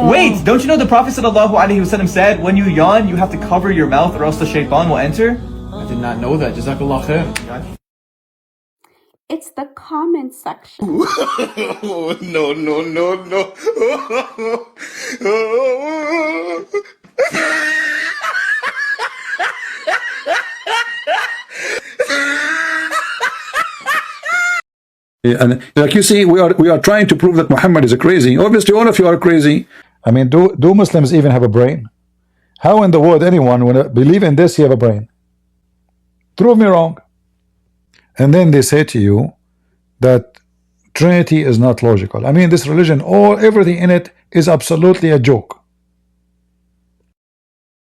Wait, don't you know the Prophet ﷺ said, when you yawn, you have to cover your mouth or else the shaitan will enter? I did not know that. Jazakallah khair. It's the comment section. No, no, no, no. And like you see, we are trying to prove that Muhammad is crazy. Obviously, all of you are crazy. I mean, do Muslims even have a brain? How in the world anyone would believe in this? You have a brain? Prove me wrong. And then they say to you that Trinity is not logical. I mean, this religion, everything in it is absolutely a joke.